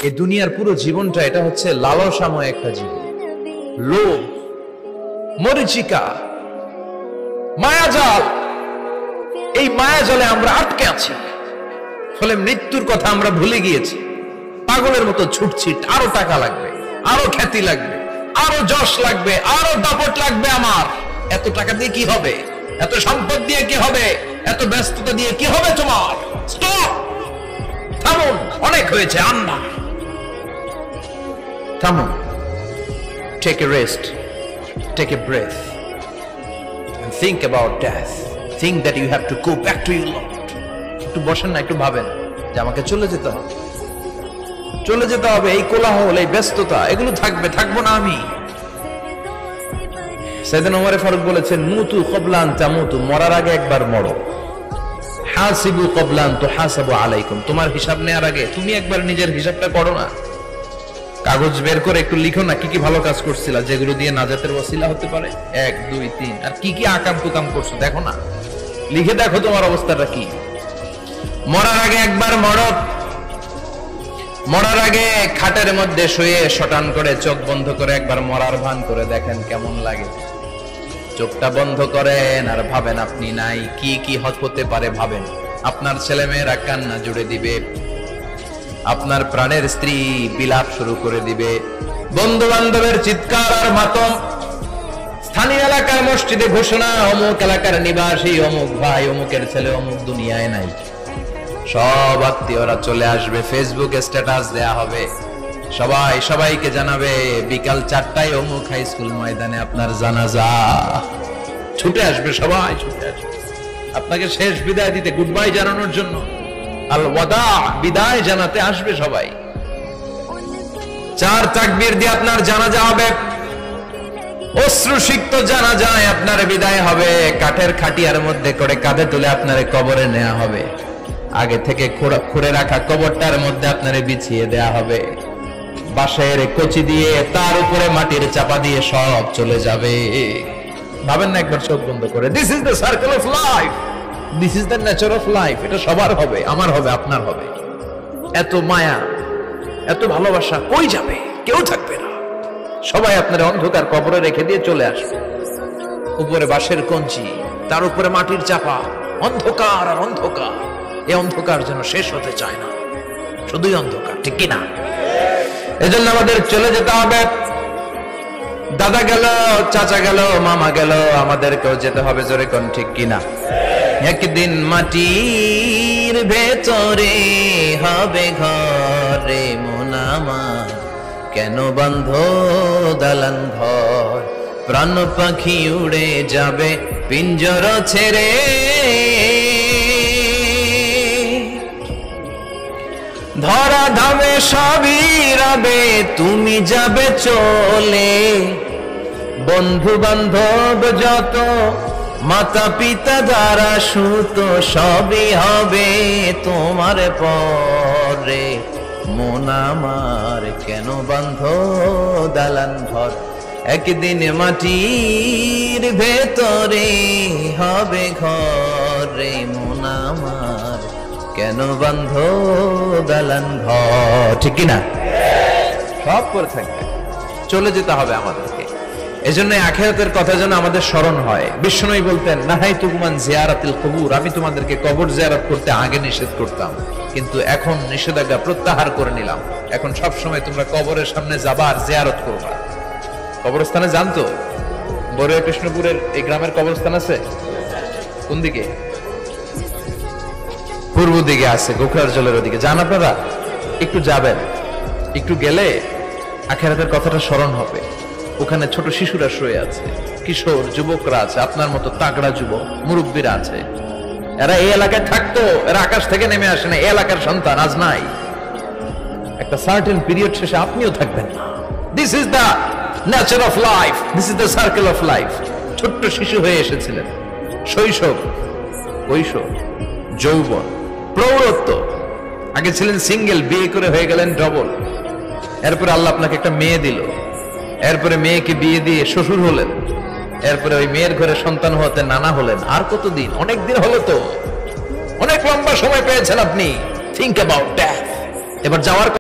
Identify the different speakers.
Speaker 1: এই দুনিয়ার পুরো জীবনটা এটা হচ্ছে লালসাময় একটা জীবন, লোভ, মরিচিকা, মায়াজাল। এই মায়াজালে আমরা আটকে আছি, ফলে মৃত্যুর কথা আমরা ভুলে গিয়েছি। পাগলের মতো ছুটছি, আরো টাকা লাগবে, আরো খ্যাতি লাগবে, আরো যশ লাগবে, আরো দাপট লাগবে। আমার এত টাকা দিয়ে কি হবে? এত সম্পদ দিয়ে কি হবে? এত ব্যস্ততা দিয়ে কি হবে তোমার? স্টপ, থামুন, অনেক হয়েছে। আন্না, থামুন, take a rest, take a breath, and think about death. Think that you have to go back to your Lord. একটু বসেন না, একটু ভাবেন যে আমাকে চলে যেতে হবে, চলে যেতে হবে। এই কোলাহল, এই ব্যস্ততা, এগুলো থাকবে, থাকবো না আমি। সাইয়েদনা ওমর ফারুক বলেছেন, মুতু ক্বাবলা আন তামুতু, মরার আগে একবার মরো। হাসিবু ক্বাবলা আন তুহাসাবু আলাইকুম, তোমার হিসাব নেওয়ার আগে তুমি একবার নিজের হিসাবটা করো না। কাগজ বের করে একটু লিখো না কি কি ভালো কাজ করছিলা, যেগুলো দিয়ে নাজাতের ওসিলা হতে পারে। 1 2 3, আর কি কি আকাম কুকাম করছো দেখো না, লিখে দেখো তোমার অবস্থাটা কি। মরার আগে একবার মরো। মরার আগে খাটের মধ্যে শুয়ে শটান করে চোখ বন্ধ করে একবার মরার ভান করে দেখেন কেমন লাগে। চোখটা বন্ধ করেন আর ভাবেন আপনি নাই, কি কি হতে পারে ভাবেন। আপনার ছেলেমেয়েরা কান্না জুড়ে দিবে, আপনার প্রাণের স্ত্রী বিলাপ শুরু করে দিবে, বন্ধু বান্ধবের চিৎকার আর মাতম, স্থানীয় এলাকার মসজিদে ঘোষণা, অমুক এলাকার নিবাসী অমুক ভাই, অমুকের ছেলে অমুক দুনিয়ায় নাই। সব আত্মীয়রা চলে আসবে, ফেসবুকে স্ট্যাটাস দেয়া হবে, সবাই সবাইকে জানাবে বিকাল 4টায় অমুক হাই স্কুল ময়দানে আপনার জানাজা। ছুটে আসবে, সবাই ছুটে আসবে আপনাকে শেষ বিদায় দিতে, গুড বাই জানানোর জন্য, আল ওয়াদা, বিদায় জানাতে আসবে সবাই। 4 তাকবীর দিয়ে আপনার জানাজা হবে, অশ্রুসিক্ত জানাজায় আপনার বিদায় হবে। কাঠের খাটিয়ার মধ্যে করে কাঁধে তুলে আপনার কবরে নেওয়া হবে। আগে থেকে খুঁড়ে রাখা কবরটার মধ্যে আপনারে বিছিয়ে দেয়া হবে। বাঁশের কচি দিয়ে তার উপরে মাটির চাপা দিয়ে সব চলে যাবে। ভাবেন না একবার চোখ বন্ধ করে, this is the circle of life, this is the nature of life. এটা সবার হবে, আমার হবে, আপনার হবে। এত মায়া, এত ভালোবাসা কই যাবে? কেউ থাকবে না, সবাই আপনার অন্ধকার কবরে রেখে দিয়ে চলে আসবে। উপরে বাঁশের কঞ্চি, তার উপরে মাটির চাপা, অন্ধকার আর অন্ধকার। এই অন্ধকার যেন শেষ হতে চায় না, শুধুই অন্ধকার, ঠিক কিনা? এজন্য আমাদের চলে যেতে হবে। দাদা গেল, চাচা গেল, মামা গেল, আমাদেরকেও যেতে হবে, জোরে কোন ঠিক কিনা? একদিন মাটির ভেতরে হবে ঘরে মন আমার, কেন বন্ধ দালান ঘর, প্রাণ পাখি উড়ে যাবে পিঞ্জর ছেড়ে। ধরা ধামে সবই রবে, তুমি যাবে চলে। বন্ধু বান্ধব যত, মাতা পিতা দ্বারা সুত, সবই হবে তোমার পরে। মন আমার কেন বন্ধ দালান ঘর, একদিন মাটির ভেতরে হবে ঘরে মন আমার, কেন বন্ধ দালান ঘর, ঠিক কিনা? সব করে থাকবে, চলে যেতে হবে আমাদেরকে। এজন্য আখিরাতের কথা যেন আমাদের স্মরণ হয়। বিষ্ণুই বলতেন, নাহাইতুকুমান জিয়ারাতিল কুবুর, আমি তোমাদেরকে কবর জিয়ারত করতে আগে নিষেধ করতাম, কিন্তু এখন নিষেধাজ্ঞা প্রত্যাহার করে নিলাম। এখন সব সময় তোমরা কবরের সামনে যাবা আর জিয়ারত করবা। কবরস্থানে জানতো বড়ুয়া কৃষ্ণপুরের এই গ্রামের কবরস্থান আছে কোন দিকে? পূর্ব দিকে আছে, গোখরার জলের ওদিকে। যান আপনারা, একটু যাবেন, একটু গেলে আখিরাতের কথাটা স্মরণ হবে। ওখানে ছোট শিশুরা শুয়ে আছে, কিশোর যুবকরা আছে, আপনার মতো তাগড়া যুবক, মুরব্বীরা আছে। এরা এই এলাকায় থাকতো, এরা আকাশ থেকে নেমে আসে না, এই এলাকার সন্তান, আজ নাই। একটা সার্টেন পিরিয়ড শেষে আপনিও থাকবেন না। This is the nature of life, this is the circle of life. ছোট্ট শিশু হয়ে এসেছিলেন, শৈশব, কৈশোর, যৌবন, প্রৌঢ়ত্ব। আগে ছিলেন সিঙ্গেল, বিয়ে করে হয়ে গেলেন ডবল। এরপরে আল্লাহ আপনাকে একটা মেয়ে দিল, এরপরে মেয়েকে বিয়ে দিয়ে শ্বশুর হলেন, এরপরে ওই মেয়ের ঘরে সন্তান হতে নানা হলেন। আর কতদিন? অনেক দিন হলো তো, অনেক লম্বা সময় পেয়েছেন আপনি। Think about that. এবার যাওয়ার